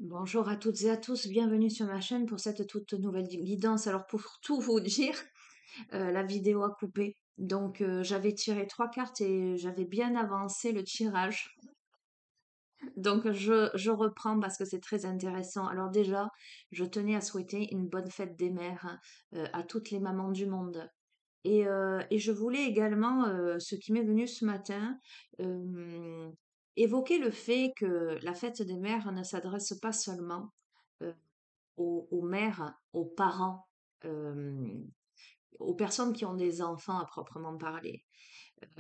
Bonjour à toutes et à tous, bienvenue sur ma chaîne pour cette toute nouvelle guidance. Alors pour tout vous dire, la vidéo a coupé. Donc j'avais tiré 3 cartes et j'avais bien avancé le tirage. Donc je reprends parce que c'est très intéressant. Alors déjà, je tenais à souhaiter une bonne fête des mères à toutes les mamans du monde. Et je voulais également, ce qui m'est venu ce matin, euh, évoquer le fait que la fête des mères ne s'adresse pas seulement euh, aux mères, aux parents, euh, aux personnes qui ont des enfants à proprement parler.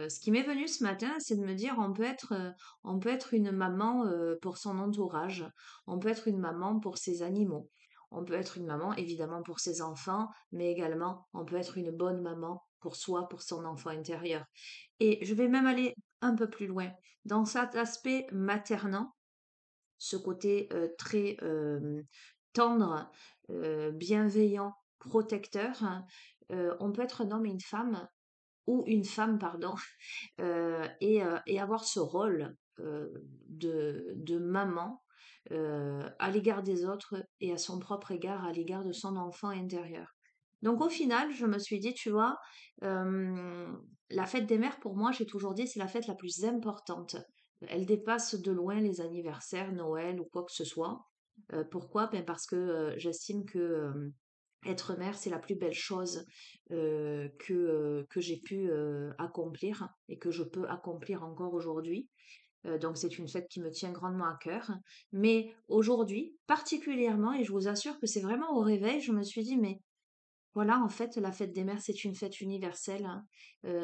Ce qui m'est venu ce matin, c'est de me dire on peut être une maman pour son entourage, on peut être une maman pour ses animaux, on peut être une maman évidemment pour ses enfants, mais également on peut être une bonne maman pour soi, pour son enfant intérieur. Et je vais même aller un peu plus loin. Dans cet aspect maternant, ce côté très tendre, bienveillant, protecteur, on peut être un homme et une femme, ou une femme, pardon, et avoir ce rôle de maman à l'égard des autres et à son propre égard, à l'égard de son enfant intérieur. Donc au final, je me suis dit, tu vois, euh, la fête des mères, pour moi, j'ai toujours dit, c'est la fête la plus importante. Elle dépasse de loin les anniversaires, Noël ou quoi que ce soit. Pourquoi? Ben parce que j'estime que être mère, c'est la plus belle chose que j'ai pu accomplir et que je peux accomplir encore aujourd'hui. Donc c'est une fête qui me tient grandement à cœur. Mais aujourd'hui, particulièrement, et je vous assure que c'est vraiment au réveil, je me suis dit, mais voilà, en fait, la fête des mères, c'est une fête universelle, hein.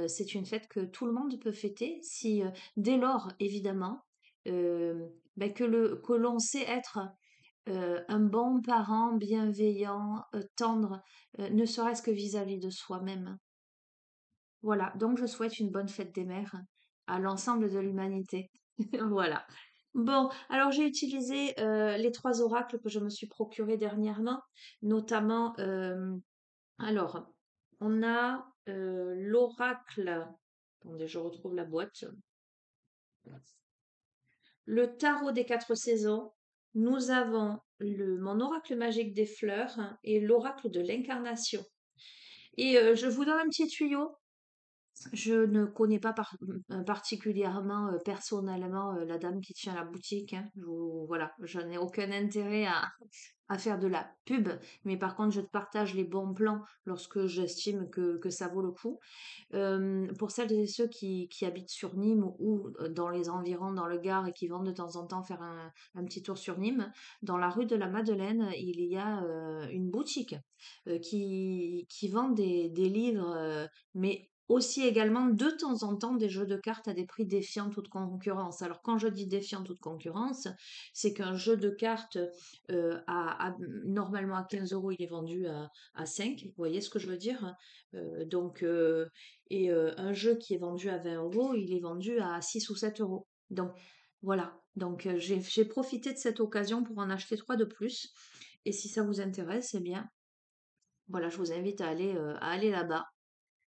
C'est une fête que tout le monde peut fêter, si dès lors, évidemment, ben, que l'on sait être un bon parent bienveillant, tendre, ne serait-ce que vis-à-vis de soi-même. Voilà, donc je souhaite une bonne fête des mères à l'ensemble de l'humanité. Voilà. Bon, alors j'ai utilisé les 3 oracles que je me suis procurés dernièrement, notamment, alors, on a l'oracle, attendez, je retrouve la boîte, le tarot des 4 saisons, nous avons mon oracle magique des fleurs et l'oracle de l'incarnation. Et je vous donne un petit tuyau. Je ne connais pas particulièrement, personnellement, la dame qui tient la boutique, hein. Voilà, je n'ai aucun intérêt à faire de la pub, mais par contre, je te partage les bons plans lorsque j'estime que ça vaut le coup. Pour celles et ceux qui habitent sur Nîmes ou dans les environs, dans le Gard, et qui vont de temps en temps faire un petit tour sur Nîmes, dans la rue de la Madeleine, il y a une boutique qui vend des livres, mais aussi également de temps en temps des jeux de cartes à des prix défiant toute concurrence. Alors quand je dis défiant toute concurrence, c'est qu'un jeu de cartes normalement à 15 euros, il est vendu à 5. Vous voyez ce que je veux dire? Donc, un jeu qui est vendu à 20 euros, il est vendu à 6 ou 7 euros. Donc, voilà. Donc, j'ai profité de cette occasion pour en acheter 3 de plus. Et si ça vous intéresse, eh bien, voilà, je vous invite à aller là-bas.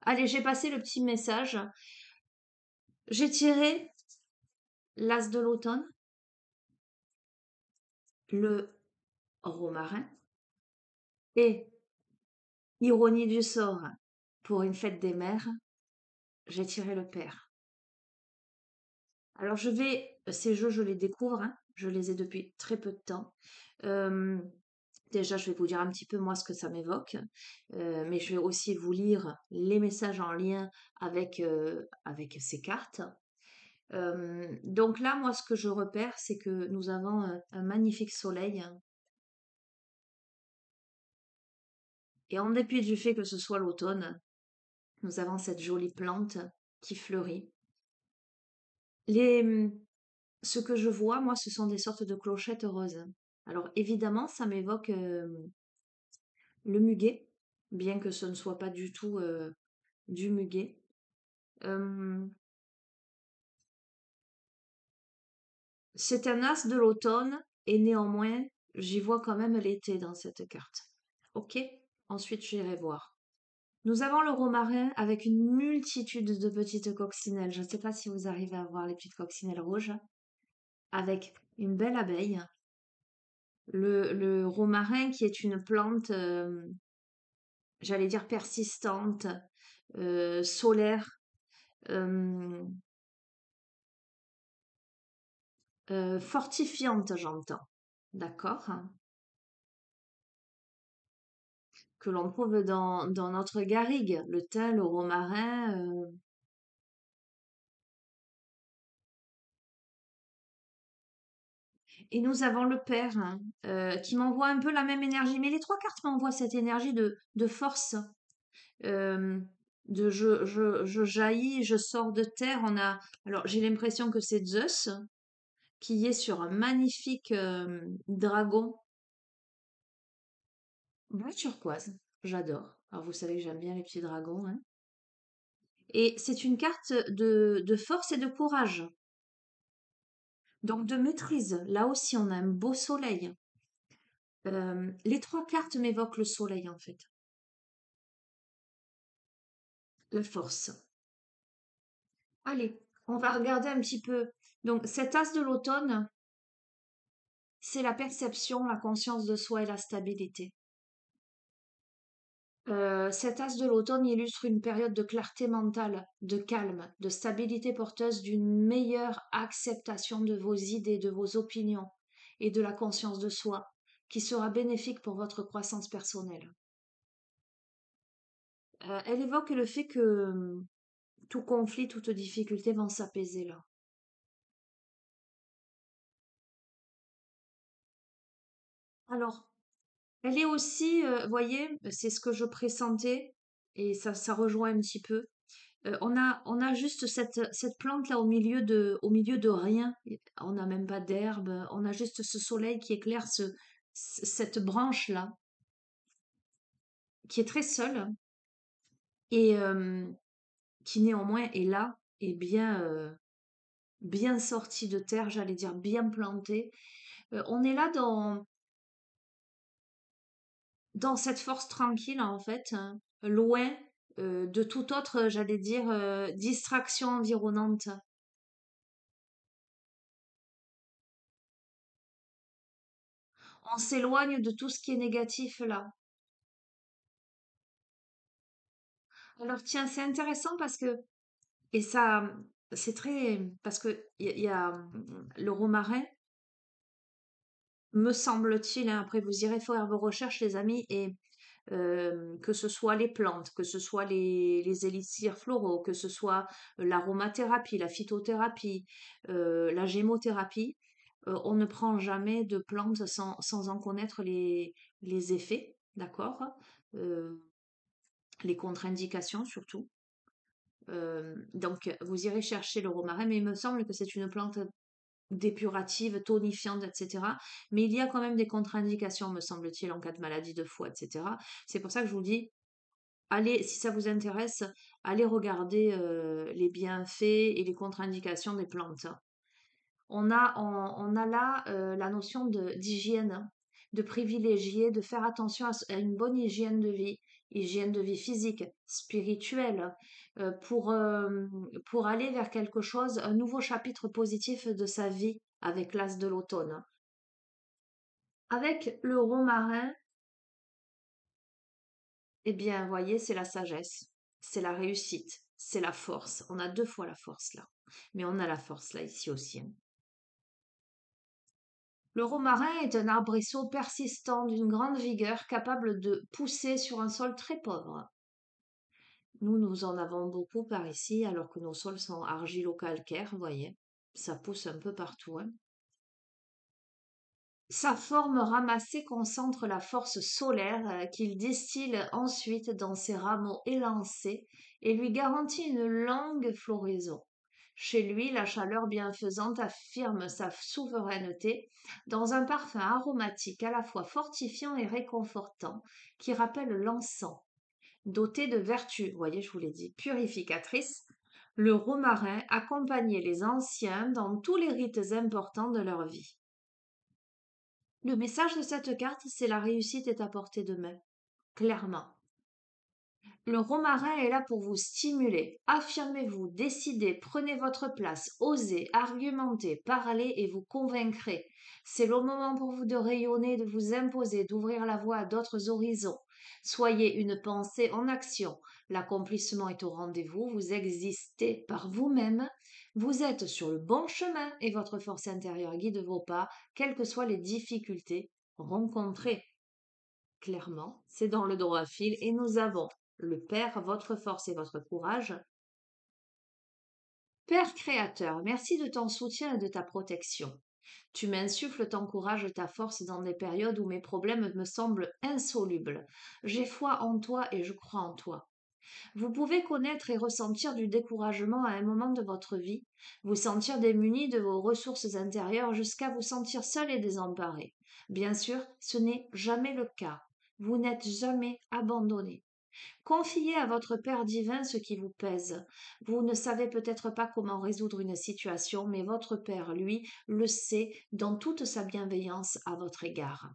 Allez, j'ai passé le petit message. J'ai tiré l'As de l'automne, le romarin et, ironie du sort, pour une fête des mères, j'ai tiré le père. Alors ces jeux, je les découvre, hein, je les ai depuis très peu de temps. Euh, Déjà, je vais vous dire un petit peu moi ce que ça m'évoque, mais je vais aussi vous lire les messages en lien avec ces cartes. Donc là, moi, ce que je repère, c'est que nous avons un magnifique soleil, hein, et en dépit du fait que ce soit l'automne, nous avons cette jolie plante qui fleurit. Les, Ce que je vois, moi, ce sont des sortes de clochettes roses. Alors évidemment, ça m'évoque le muguet, bien que ce ne soit pas du tout du muguet. Euh, c'est un as de l'automne et néanmoins, j'y vois quand même l'été dans cette carte. Ok? Ensuite, j'irai voir. Nous avons le romarin avec une multitude de petites coccinelles. Je ne sais pas si vous arrivez à voir les petites coccinelles rouges, avec une belle abeille Le romarin qui est une plante, j'allais dire persistante, solaire, euh, fortifiante, j'entends. D'accord? Que l'on trouve dans notre garrigue, le thym, le romarin. Et nous avons le père hein, qui m'envoie un peu la même énergie. Mais les trois cartes m'envoient cette énergie de force, euh, de je jaillis, je sors de terre. Alors j'ai l'impression que c'est Zeus qui est sur un magnifique dragon bleu turquoise. J'adore. Alors vous savez que j'aime bien les petits dragons. Hein. Et c'est une carte de force et de courage. Donc de maîtrise. Là aussi, on a un beau soleil. Les trois cartes m'évoquent le soleil en fait. La force. Allez, on va regarder un petit peu. Donc cet as de l'automne, c'est la perception, la conscience de soi et la stabilité. Cet as de l'automne illustre une période de clarté mentale, de calme, de stabilité porteuse d'une meilleure acceptation de vos idées, de vos opinions et de la conscience de soi, qui sera bénéfique pour votre croissance personnelle. Elle évoque le fait que tout conflit, toute difficulté vont s'apaiser là. Alors, elle est aussi, voyez, c'est ce que je pressentais et ça rejoint un petit peu. On a juste cette plante-là au milieu de rien. On n'a même pas d'herbe. On a juste ce soleil qui éclaire cette branche-là, qui est très seule et qui néanmoins est là et bien sortie de terre, j'allais dire bien plantée. On est là dans cette force tranquille, en fait, hein, loin de toute autre, j'allais dire, distraction environnante. On s'éloigne de tout ce qui est négatif là. Alors tiens, c'est intéressant parce que, et ça, c'est très, parce que il y a le romarin, me semble-t-il, hein, après vous irez faire vos recherches les amis, et que ce soit les plantes, que ce soit les élixirs floraux, que ce soit l'aromathérapie, la phytothérapie, la gémothérapie, on ne prend jamais de plantes sans en connaître les effets, d'accord? Euh, les contre-indications surtout. Donc, vous irez chercher le romarin, mais il me semble que c'est une plante dépurative, tonifiante, etc. Mais il y a quand même des contre-indications, me semble-t-il, en cas de maladie de foie, etc. C'est pour ça que je vous dis, allez, si ça vous intéresse, allez regarder les bienfaits et les contre-indications des plantes. On a là la notion d'hygiène, de privilégier, de faire attention à une bonne hygiène de vie physique, spirituelle, pour aller vers quelque chose, un nouveau chapitre positif de sa vie avec l'as de l'automne. Avec le romarin, eh bien, voyez, c'est la sagesse, c'est la réussite, c'est la force. On a deux fois la force là, mais on a la force là ici aussi. Hein. Le romarin est un arbrisseau persistant d'une grande vigueur capable de pousser sur un sol très pauvre. Nous en avons beaucoup par ici, alors que nos sols sont argilo-calcaires, vous voyez. Ça pousse un peu partout. Hein. Sa forme ramassée concentre la force solaire qu'il distille ensuite dans ses rameaux élancés et lui garantit une longue floraison. Chez lui, la chaleur bienfaisante affirme sa souveraineté dans un parfum aromatique à la fois fortifiant et réconfortant qui rappelle l'encens. Doté de vertus, vous voyez, je vous l'ai dit, purificatrices, le romarin accompagnait les anciens dans tous les rites importants de leur vie. Le message de cette carte, c'est la réussite est à portée de main, clairement. Le romarin est là pour vous stimuler. Affirmez-vous, décidez, prenez votre place, osez, argumentez, parlez et vous convaincrez. C'est le moment pour vous de rayonner, de vous imposer, d'ouvrir la voie à d'autres horizons. Soyez une pensée en action. L'accomplissement est au rendez-vous, vous existez par vous-même. Vous êtes sur le bon chemin et votre force intérieure guide vos pas, quelles que soient les difficultés rencontrées. Clairement, c'est dans le droit fil et nous avons le Père, votre force et votre courage. Père créateur, merci de ton soutien et de ta protection. Tu m'insuffles ton courage et ta force dans des périodes où mes problèmes me semblent insolubles. J'ai foi en toi et je crois en toi. Vous pouvez connaître et ressentir du découragement à un moment de votre vie, vous sentir démuni de vos ressources intérieures jusqu'à vous sentir seul et désemparé. Bien sûr, ce n'est jamais le cas. Vous n'êtes jamais abandonné. Confiez à votre Père divin ce qui vous pèse. Vous ne savez peut-être pas comment résoudre une situation, mais votre Père, lui, le sait dans toute sa bienveillance à votre égard.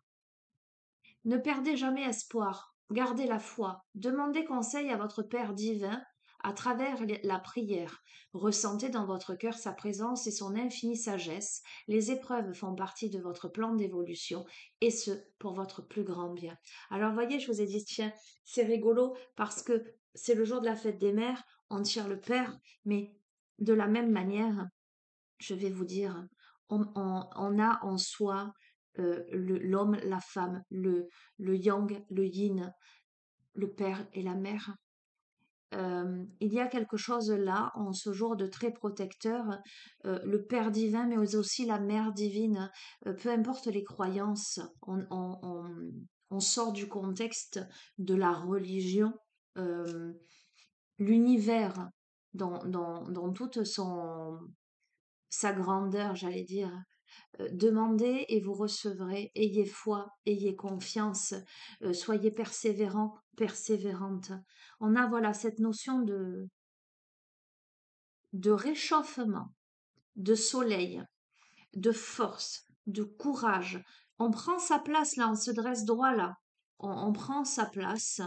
Ne perdez jamais espoir, gardez la foi, demandez conseil à votre Père divin à travers la prière. Ressentez dans votre cœur sa présence et son infinie sagesse. Les épreuves font partie de votre plan d'évolution et ce, pour votre plus grand bien. Alors voyez, je vous ai dit, tiens, c'est rigolo parce que c'est le jour de la fête des mères, on tire le Père, mais de la même manière, je vais vous dire, on a en soi l'homme, la femme, le yang, le yin, le père et la mère. Il y a quelque chose là, en ce jour de très protecteur, le Père divin, mais aussi la Mère divine, peu importe les croyances, on sort du contexte de la religion, euh, l'univers dans toute sa grandeur, j'allais dire. Demandez et vous recevrez. Ayez foi, ayez confiance, soyez persévérants, persévérantes. On a voilà cette notion de réchauffement, de soleil, de force, de courage. On prend sa place là, on se dresse droit là. On prend sa place.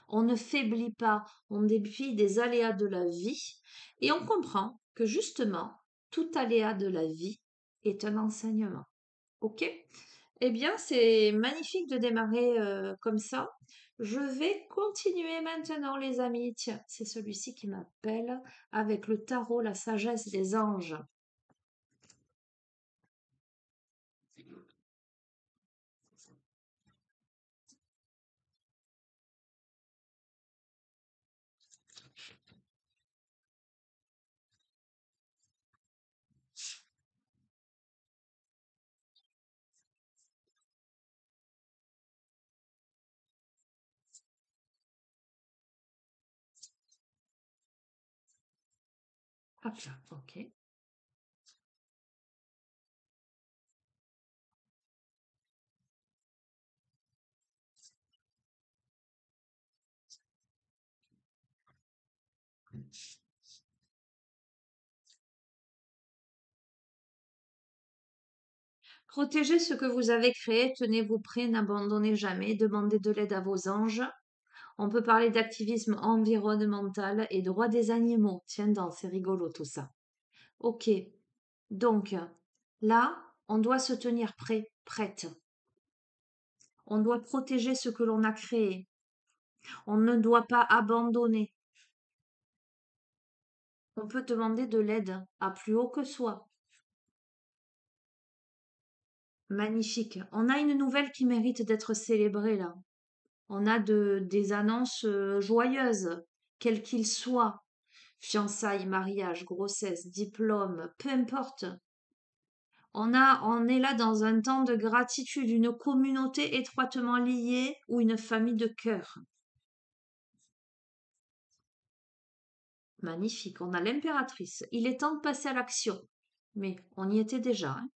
On ne faiblit pas, on défie des aléas de la vie et on comprend que justement, tout aléa de la vie est un enseignement. Ok? Eh bien, c'est magnifique de démarrer comme ça. Je vais continuer maintenant, les amis. Tiens, c'est celui-ci qui m'appelle avec le tarot, la sagesse des anges. Hop là, ok. Protégez ce que vous avez créé, tenez-vous prêts, n'abandonnez jamais, demandez de l'aide à vos anges. On peut parler d'activisme environnemental et droit des animaux. Tiens donc, c'est rigolo tout ça. Ok, donc là, on doit se tenir prêt, prête. On doit protéger ce que l'on a créé. On ne doit pas abandonner. On peut demander de l'aide à plus haut que soi. Magnifique. On a une nouvelle qui mérite d'être célébrée là. On a des annonces joyeuses, quels qu'ils soient. Fiançailles, mariage, grossesse, diplôme, peu importe. On est là dans un temps de gratitude, une communauté étroitement liée ou une famille de cœur. Magnifique. On a l'impératrice. Il est temps de passer à l'action. Mais on y était déjà, hein.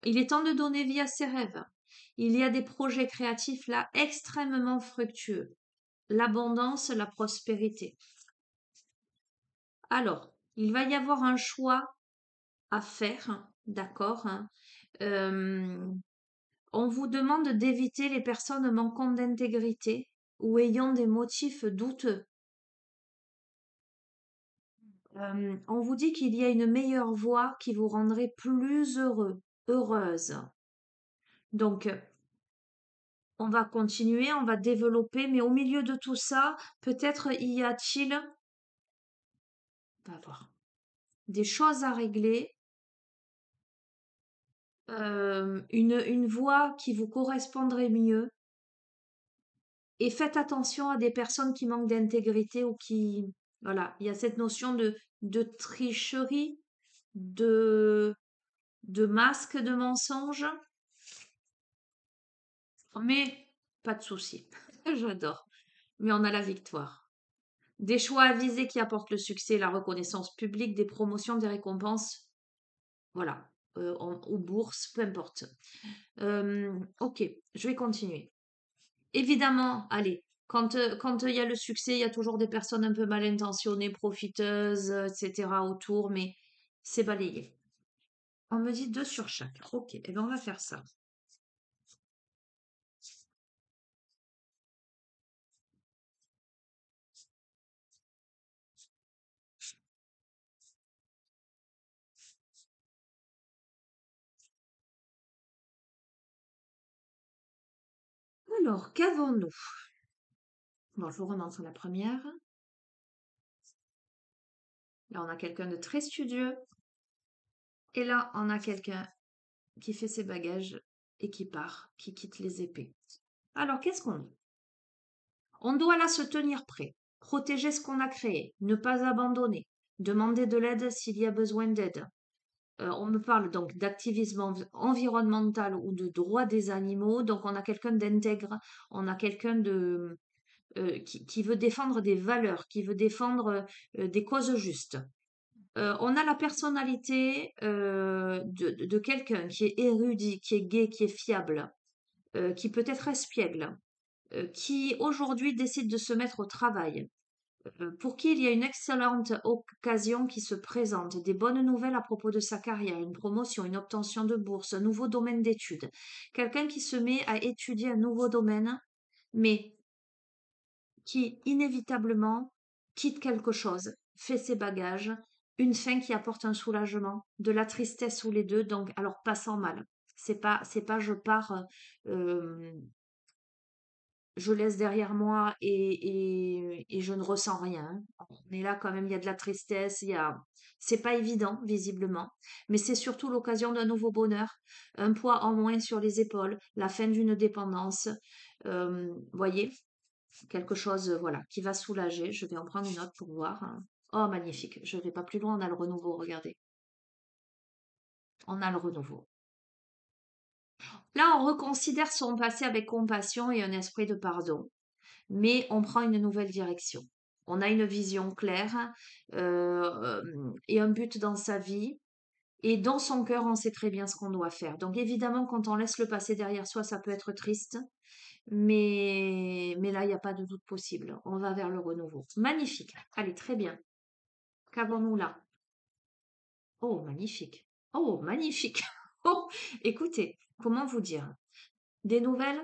Il est temps de donner vie à ses rêves. Il y a des projets créatifs là extrêmement fructueux. L'abondance, la prospérité. Alors, il va y avoir un choix à faire, d'accord, hein. Euh, on vous demande d'éviter les personnes manquant d'intégrité, ou ayant des motifs douteux. On vous dit qu'il y a une meilleure voie qui vous rendrait plus heureux, heureuse. Donc, on va continuer, on va développer, mais au milieu de tout ça, peut-être y a-t-il, on va voir, des choses à régler, une voie qui vous correspondrait mieux. Et faites attention à des personnes qui manquent d'intégrité ou qui... Voilà, il y a cette notion de tricherie, de, de masque, de mensonge, mais pas de souci. J'adore. Mais on a la victoire. Des choix avisés qui apportent le succès, la reconnaissance publique, des promotions, des récompenses. Voilà. Ou bourses, peu importe. Ok, je vais continuer. Évidemment, allez, quand il y a le succès, il y a toujours des personnes un peu mal intentionnées, profiteuses, etc. autour, mais c'est balayé. On me dit 2 sur chaque. Ok, et ben on va faire ça. Alors, qu'avons-nous? Bon, je vous remonte sur la première. Là, on a quelqu'un de très studieux. Et là, on a quelqu'un qui fait ses bagages et qui part, qui quitte les épées. Alors, qu'est-ce qu'on dit? On doit là se tenir prêt, protéger ce qu'on a créé, ne pas abandonner, demander de l'aide s'il y a besoin d'aide. On me parle donc d'activisme environnemental ou de droit des animaux. Donc, on a quelqu'un d'intègre, on a quelqu'un qui veut défendre des valeurs, qui veut défendre des causes justes. On a la personnalité de quelqu'un qui est érudit, qui est gai, qui est fiable, qui peut être espiègle, qui aujourd'hui décide de se mettre au travail, pour qui il y a une excellente occasion qui se présente, des bonnes nouvelles à propos de sa carrière, une promotion, une obtention de bourse, un nouveau domaine d'études. Quelqu'un qui se met à étudier un nouveau domaine, mais qui inévitablement quitte quelque chose, fait ses bagages, une fin qui apporte un soulagement, de la tristesse ou les deux, donc alors pas sans mal. C'est pas je pars, euh, je laisse derrière moi et je ne ressens rien. Mais là, quand même, il y a de la tristesse, c'est pas évident, visiblement, mais c'est surtout l'occasion d'un nouveau bonheur, un poids en moins sur les épaules, la fin d'une dépendance. Voyez, quelque chose, voilà, qui va soulager. Je vais en prendre une autre pour voir, hein. Oh, magnifique. Je ne vais pas plus loin, on a le renouveau, regardez. On a le renouveau. Là, on reconsidère son passé avec compassion et un esprit de pardon, mais on prend une nouvelle direction. On a une vision claire et un but dans sa vie. Et dans son cœur, on sait très bien ce qu'on doit faire. Donc évidemment, quand on laisse le passé derrière soi, ça peut être triste, mais là, il n'y a pas de doute possible. On va vers le renouveau. Magnifique. Allez, très bien. Qu'avons-nous là? Oh, magnifique. Oh, magnifique. Oh, écoutez, comment vous dire? Des nouvelles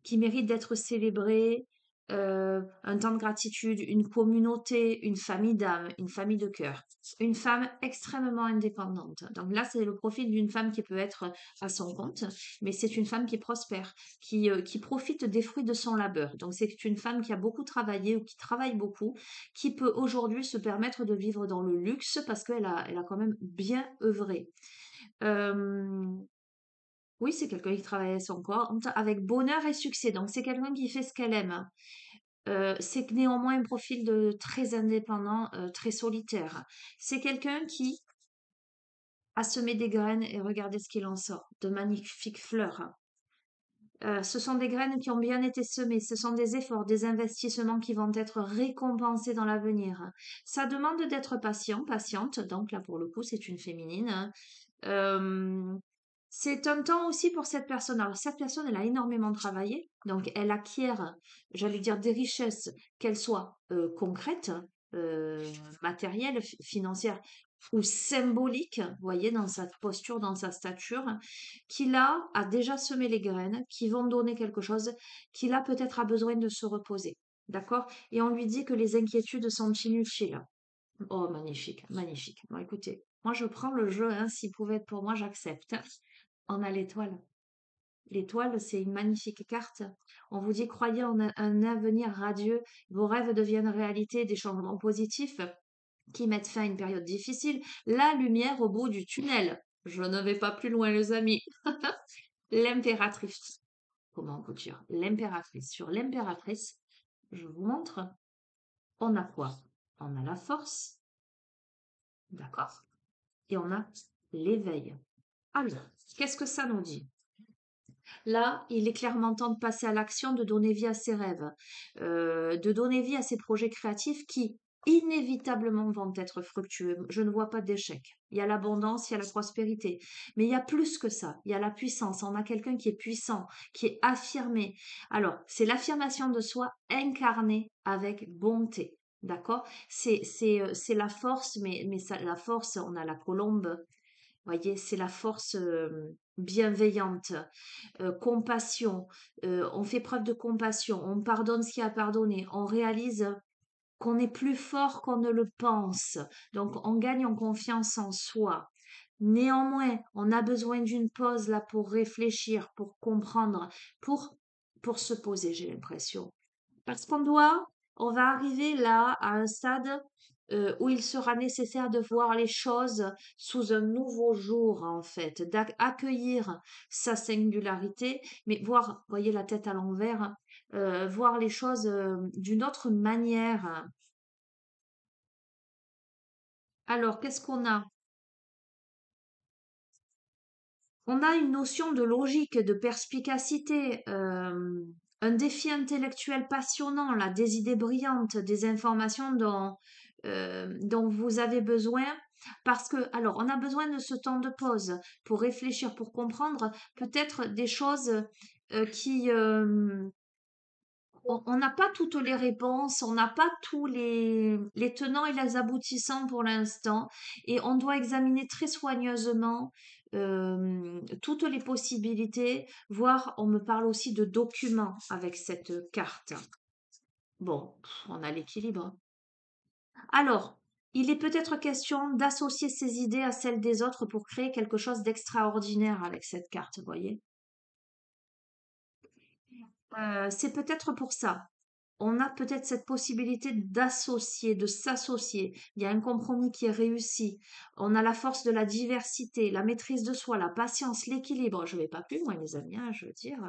qui mérite d'être célébré, un temps de gratitude, une communauté, une famille d'âme, une famille de cœur. Une femme extrêmement indépendante. Donc là, c'est le profil d'une femme qui peut être à son compte, mais c'est une femme qui prospère, qui profite des fruits de son labeur. Donc c'est une femme qui a beaucoup travaillé ou qui travaille beaucoup, qui peut aujourd'hui se permettre de vivre dans le luxe parce elle a quand même bien œuvré. Euh, oui, c'est quelqu'un qui travaille à son corps avec bonheur et succès. Donc, c'est quelqu'un qui fait ce qu'elle aime. C'est néanmoins un profil de très indépendant, très solitaire. C'est quelqu'un qui a semé des graines et regardez ce qu'il en sort. De magnifiques fleurs. Ce sont des graines qui ont bien été semées. Ce sont des efforts, des investissements qui vont être récompensés dans l'avenir. Ça demande d'être patient, patiente. Donc, là, pour le coup, c'est une féminine, hein. Euh, c'est un temps aussi pour cette personne. Alors, cette personne, elle a énormément travaillé, donc elle acquiert, j'allais dire, des richesses, qu'elles soient concrètes, matérielles, financières, ou symbolique, vous voyez, dans sa posture, dans sa stature, qui là a déjà semé les graines, qui vont donner quelque chose, qui là peut-être a besoin de se reposer. D'accord? Et on lui dit que les inquiétudes sont inutiles. Oh, magnifique, magnifique. Bon, écoutez, moi je prends le jeu, hein, s'il pouvait être pour moi, j'accepte. On a l'étoile. L'étoile, c'est une magnifique carte. On vous dit, croyez en un avenir radieux, vos rêves deviennent réalité, des changements positifs qui mettent fin à une période difficile. La lumière au bout du tunnel. Je ne vais pas plus loin, les amis. L'impératrice. Comment on peut dire? L'impératrice. Sur l'impératrice, je vous montre, on a quoi? On a la force, d'accord? Et on a l'éveil. Alors, qu'est-ce que ça nous dit? Là, il est clairement temps de passer à l'action, de donner vie à ses rêves, de donner vie à ses projets créatifs qui, inévitablement, vont être fructueux. Je ne vois pas d'échec. Il y a l'abondance, il y a la prospérité. Mais il y a plus que ça. Il y a la puissance. On a quelqu'un qui est puissant, qui est affirmé. Alors, c'est l'affirmation de soi incarnée avec bonté. D'accord? C'est la force, mais ça, la force, on a la colombe. Voyez, c'est la force bienveillante, compassion, on fait preuve de compassion, on pardonne ce qui a pardonné, on réalise qu'on est plus fort qu'on ne le pense, donc on gagne en confiance en soi. Néanmoins, on a besoin d'une pause là pour réfléchir, pour comprendre, pour se poser, j'ai l'impression. Parce on va arriver là à un stade où il sera nécessaire de voir les choses sous un nouveau jour, en fait, d'accueillir sa singularité, mais voir, voyez la tête à l'envers, voir les choses d'une autre manière. Alors, qu'est-ce qu'on a? On a une notion de logique, de perspicacité, un défi intellectuel passionnant, là, des idées brillantes, des informations dont vous avez besoin. Parce que, alors, on a besoin de ce temps de pause pour réfléchir, pour comprendre peut-être des choses qui, on n'a pas toutes les réponses, on n'a pas tous les tenants et les aboutissants pour l'instant, et on doit examiner très soigneusement toutes les possibilités, voire on me parle aussi de documents avec cette carte. Bon, on a l'équilibre. Alors, il est peut-être question d'associer ces idées à celles des autres pour créer quelque chose d'extraordinaire avec cette carte, vous voyez. C'est peut-être pour ça. On a peut-être cette possibilité d'associer, de s'associer. Il y a un compromis qui est réussi. On a la force de la diversité, la maîtrise de soi, la patience, l'équilibre. Je vais pas plus loin, mes amis, hein, je veux dire.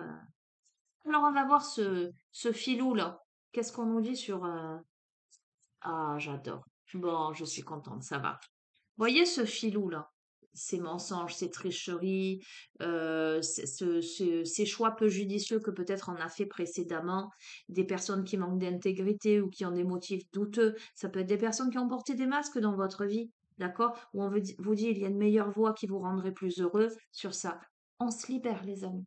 Alors, on va voir ce filou-là. Qu'est-ce qu'on nous dit sur... Ah, j'adore. Bon, je suis contente, ça va. Voyez ce filou-là, ces mensonges, ces tricheries, ces choix peu judicieux que peut-être on a fait précédemment, des personnes qui manquent d'intégrité ou qui ont des motifs douteux. Ça peut être des personnes qui ont porté des masques dans votre vie, d'accord? Ou on vous dit il y a une meilleure voie qui vous rendrait plus heureux sur ça. On se libère, les amis.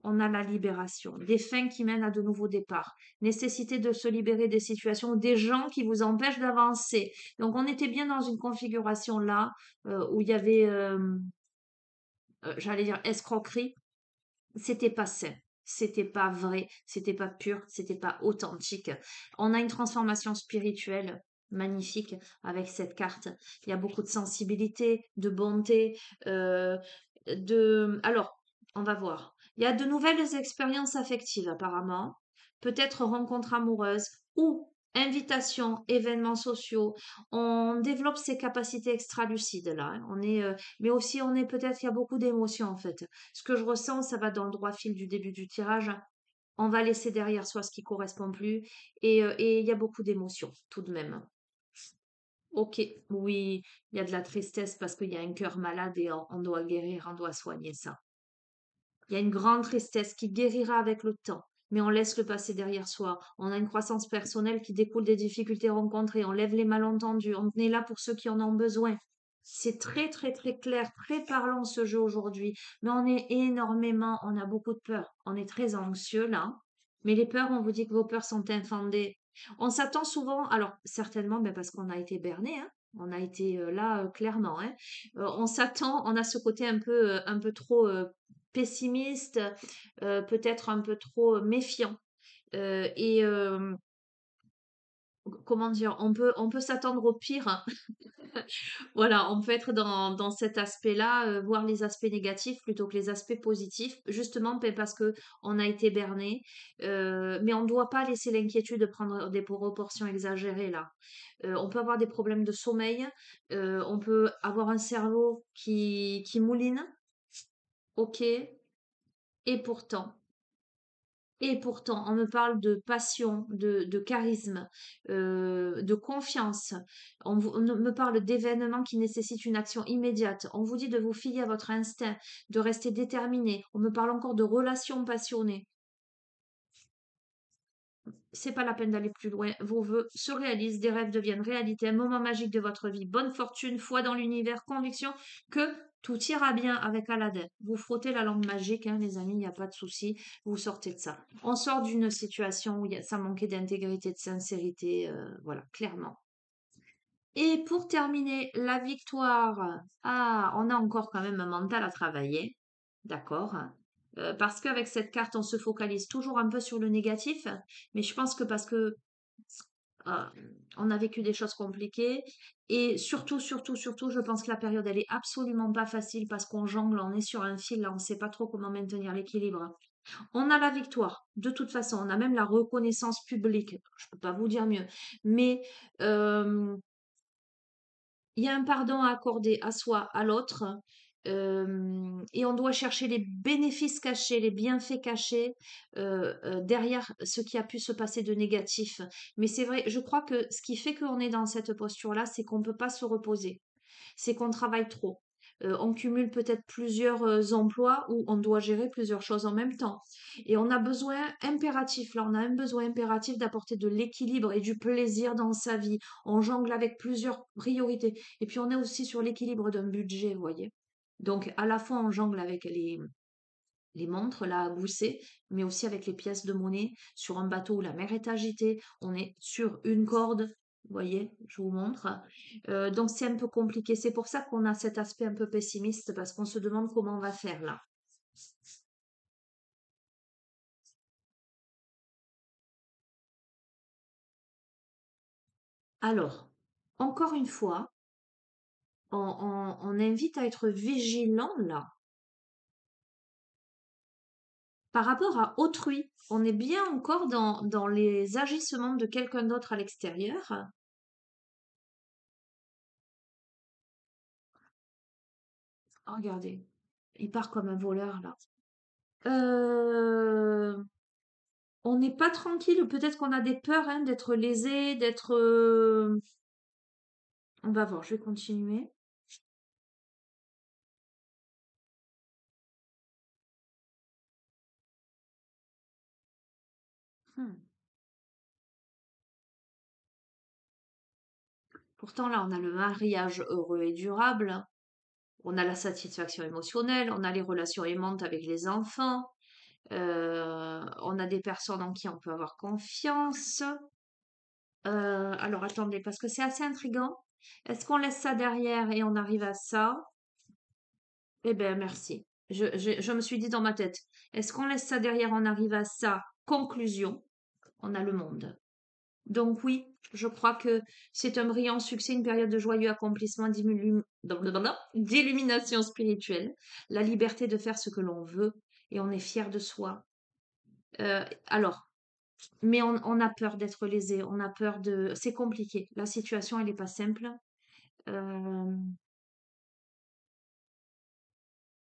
On a la libération, des fins qui mènent à de nouveaux départs, nécessité de se libérer des situations, des gens qui vous empêchent d'avancer. Donc on était bien dans une configuration là où il y avait, j'allais dire, escroquerie. C'était pas sain, c'était pas vrai, c'était pas pur, c'était pas authentique. On a une transformation spirituelle magnifique avec cette carte. Il y a beaucoup de sensibilité, de bonté, alors, on va voir. Il y a de nouvelles expériences affectives apparemment, peut-être rencontres amoureuses ou invitations, événements sociaux. On développe ses capacités extra-lucides là, hein. Mais aussi on est peut-être, il y a beaucoup d'émotions en fait. Ce que je ressens, ça va dans le droit fil du début du tirage. On va laisser derrière soi ce qui correspond plus et il y a beaucoup d'émotions tout de même. Ok, oui, il y a de la tristesse parce qu'il y a un cœur malade et on doit guérir, on doit soigner ça. Il y a une grande tristesse qui guérira avec le temps, mais on laisse le passé derrière soi. On a une croissance personnelle qui découle des difficultés rencontrées. On lève les malentendus. On est là pour ceux qui en ont besoin. C'est très, très, très clair, très parlant ce jeu aujourd'hui. Mais on a beaucoup de peur. On est très anxieux là. Mais les peurs, on vous dit que vos peurs sont infondées. On s'attend souvent, alors certainement, ben parce qu'on a été berné, hein, On a été là clairement, hein. On s'attend, on a ce côté un peu trop pessimiste, peut-être un peu trop méfiant. Et comment dire, on peut s'attendre au pire, hein. Voilà, on peut être dans cet aspect-là, voir les aspects négatifs plutôt que les aspects positifs, justement parce que on a été berné. Mais on ne doit pas laisser l'inquiétude prendre des proportions exagérées là. On peut avoir des problèmes de sommeil, on peut avoir un cerveau qui mouline, ok, et pourtant. Et pourtant, on me parle de passion, de charisme, de confiance. On me parle d'événements qui nécessitent une action immédiate. On vous dit de vous fier à votre instinct, de rester déterminé. On me parle encore de relations passionnées. C'est pas la peine d'aller plus loin. Vos vœux se réalisent, des rêves deviennent réalité, un moment magique de votre vie. Bonne fortune, foi dans l'univers, conviction que tout ira bien avec Aladdin. Vous frottez la langue magique, hein, les amis, il n'y a pas de souci. Vous sortez de ça. On sort d'une situation où ça manquait d'intégrité, de sincérité, voilà, clairement. Et pour terminer, la victoire. Ah, on a encore quand même un mental à travailler. D'accord. Parce qu'avec cette carte, on se focalise toujours un peu sur le négatif. Mais je pense que parce que euh, on a vécu des choses compliquées. Et surtout, surtout, surtout, je pense que la période, elle est absolument pas facile parce qu'on jongle, on est sur un fil, là, on ne sait pas trop comment maintenir l'équilibre. On a la victoire, de toute façon, on a même la reconnaissance publique. Je peux pas vous dire mieux. Mais euh, il y a un pardon à accorder à soi, à l'autre, et on doit chercher les bénéfices cachés, les bienfaits cachés derrière ce qui a pu se passer de négatif. Mais c'est vrai, je crois que ce qui fait qu'on est dans cette posture-là, c'est qu'on ne peut pas se reposer, c'est qu'on travaille trop. On cumule peut-être plusieurs emplois où on doit gérer plusieurs choses en même temps. Et on a besoin impératif, là, on a un besoin impératif d'apporter de l'équilibre et du plaisir dans sa vie. On jongle avec plusieurs priorités. Et puis on est aussi sur l'équilibre d'un budget, vous voyez. Donc à la fois on jongle avec les montres là à gousset, mais aussi avec les pièces de monnaie sur un bateau où la mer est agitée, on est sur une corde, vous voyez, je vous montre. Donc c'est un peu compliqué. C'est pour ça qu'on a cet aspect un peu pessimiste parce qu'on se demande comment on va faire là. Alors, encore une fois, on invite à être vigilant là par rapport à autrui. On est bien encore dans les agissements de quelqu'un d'autre à l'extérieur. Oh, regardez, il part comme un voleur là. Euh, on n'est pas tranquille, peut-être qu'on a des peurs hein, d'être lésé, d'être... On va voir, je vais continuer. Hmm. Pourtant là, on a le mariage heureux et durable, on a la satisfaction émotionnelle, on a les relations aimantes avec les enfants, on a des personnes en qui on peut avoir confiance. Alors attendez, parce que c'est assez intriguant. Est-ce qu'on laisse ça derrière et on arrive à ça? Eh bien, merci. Je me suis dit dans ma tête, est-ce qu'on laisse ça derrière, on arrive à ça? Conclusion, on a le monde. Donc oui, je crois que c'est un brillant succès, une période de joyeux accomplissement, d'illumination spirituelle, la liberté de faire ce que l'on veut et on est fier de soi. Alors, mais on a peur d'être lésé, on a peur de... C'est compliqué. La situation, elle n'est pas simple. Euh,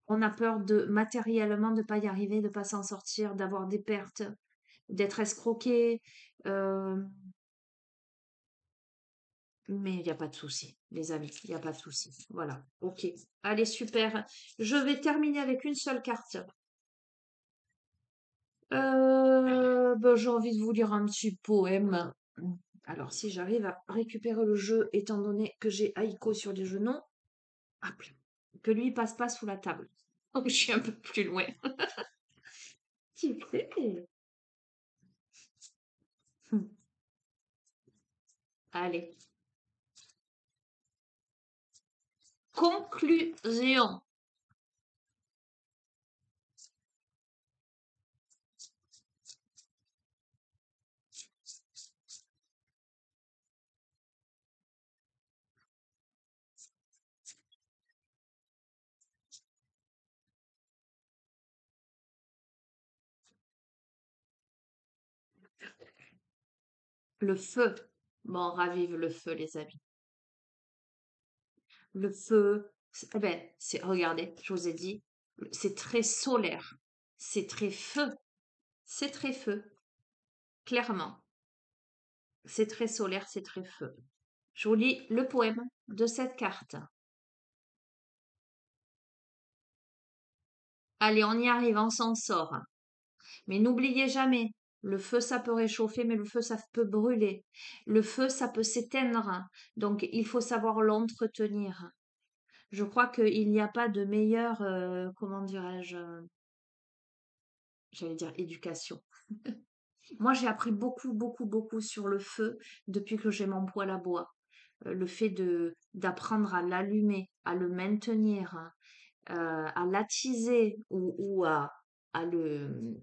on a peur de matériellement de pas y arriver, de pas s'en sortir, d'avoir des pertes, d'être escroqué. euh, mais il n'y a pas de souci, les amis, il n'y a pas de souci. Voilà, ok. Allez, super. Je vais terminer avec une seule carte. Ben, j'ai envie de vous lire un petit poème. Alors, si j'arrive à récupérer le jeu, étant donné que j'ai Aiko sur les genoux, hop là, que lui passe pas sous la table. Oh, je suis un peu plus loin. S'il vous plaît. Allez. Conclusion. Le feu. Bon, ravive le feu, les amis. Le feu, eh ben, regardez, je vous ai dit, c'est très solaire. C'est très feu. C'est très feu, clairement. C'est très solaire, c'est très feu. Je vous lis le poème de cette carte. Allez, on y arrive, on s'en sort. Mais n'oubliez jamais, le feu, ça peut réchauffer, mais le feu, ça peut brûler. Le feu, ça peut s'éteindre. Donc, il faut savoir l'entretenir. Je crois qu'il n'y a pas de meilleure, comment dirais-je, j'allais dire éducation. Moi, j'ai appris beaucoup, beaucoup, beaucoup sur le feu depuis que j'ai mon poêle à bois. Le fait d'apprendre à l'allumer, à le maintenir, à l'attiser ou à le,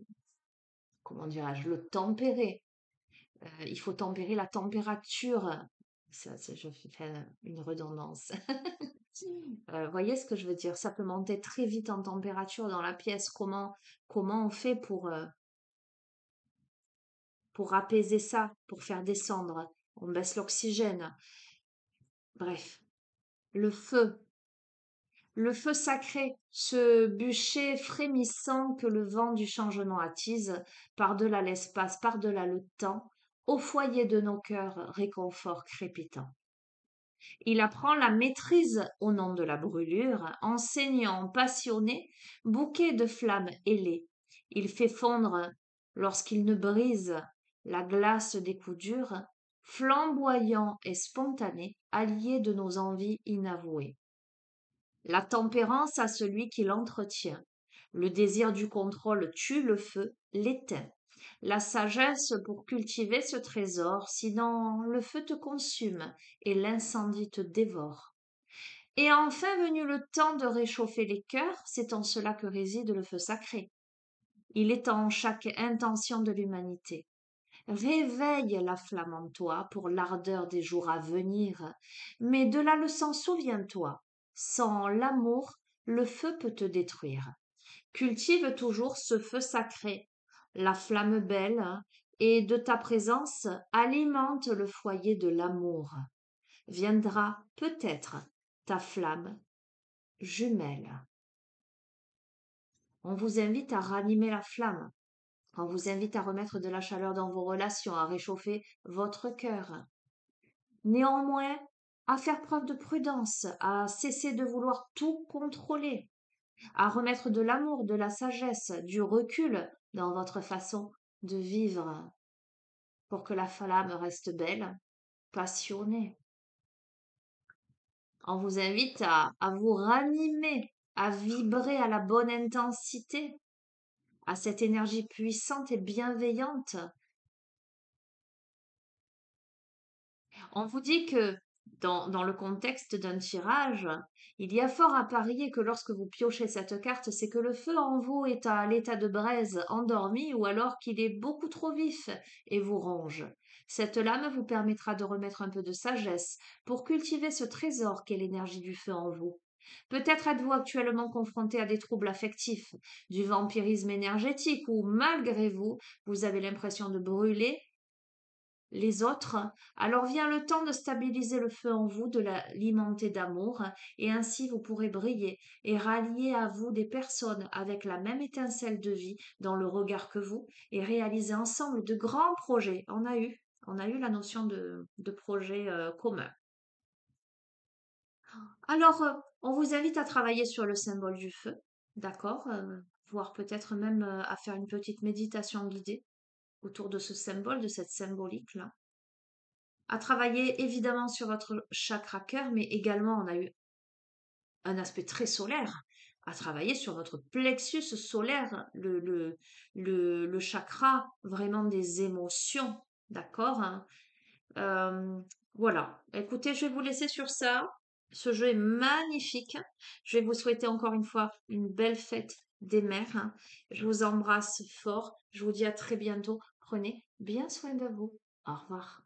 comment dirais-je, le tempérer. Il faut tempérer la température. Je fais une redondance. Voyez ce que je veux dire? Ça peut monter très vite en température dans la pièce. Comment on fait pour apaiser ça, pour faire descendre? On baisse l'oxygène. Bref, le feu. Le feu sacré, ce bûcher frémissant que le vent du changement attise, par-delà l'espace, par-delà le temps, au foyer de nos cœurs, réconfort crépitant. Il apprend la maîtrise au nom de la brûlure, enseignant passionné, bouquet de flammes ailées. Il fait fondre, lorsqu'il ne brise, la glace des coups durs, flamboyant et spontané, allié de nos envies inavouées. La tempérance à celui qui l'entretient. Le désir du contrôle tue le feu, l'éteint. La sagesse pour cultiver ce trésor, sinon le feu te consume et l'incendie te dévore. Et enfin venu le temps de réchauffer les cœurs, c'est en cela que réside le feu sacré. Il est en chaque intention de l'humanité. Réveille la flamme en toi pour l'ardeur des jours à venir, mais de la leçon souviens-toi. Sans l'amour, le feu peut te détruire. Cultive toujours ce feu sacré, la flamme belle, et de ta présence alimente le foyer de l'amour. Viendra peut-être ta flamme jumelle. On vous invite à ranimer la flamme. On vous invite à remettre de la chaleur dans vos relations, à réchauffer votre cœur. Néanmoins, à faire preuve de prudence, à cesser de vouloir tout contrôler, à remettre de l'amour, de la sagesse, du recul dans votre façon de vivre pour que la flamme reste belle, passionnée. On vous invite à vous ranimer, à vibrer à la bonne intensité, à cette énergie puissante et bienveillante. On vous dit que dans le contexte d'un tirage, il y a fort à parier que lorsque vous piochez cette carte, c'est que le feu en vous est à l'état de braise endormi ou alors qu'il est beaucoup trop vif et vous ronge. Cette lame vous permettra de remettre un peu de sagesse pour cultiver ce trésor qu'est l'énergie du feu en vous. Peut-être êtes-vous actuellement confronté à des troubles affectifs, du vampirisme énergétique ou malgré vous, vous avez l'impression de brûler les autres, alors vient le temps de stabiliser le feu en vous, de l'alimenter d'amour, et ainsi vous pourrez briller et rallier à vous des personnes avec la même étincelle de vie dans le regard que vous, et réaliser ensemble de grands projets. On a eu la notion de projet commun. Alors, on vous invite à travailler sur le symbole du feu, d'accord? Voire peut-être même à faire une petite méditation guidée autour de ce symbole, de cette symbolique-là. À travailler évidemment sur votre chakra cœur, mais également on a eu un aspect très solaire, à travailler sur votre plexus solaire, le chakra vraiment des émotions, d'accord, hein. Voilà, écoutez, je vais vous laisser sur ça. Ce jeu est magnifique. Je vais vous souhaiter encore une fois une belle fête des mères, hein. Je vous embrasse fort. Je vous dis à très bientôt. Prenez bien soin de vous. Au revoir.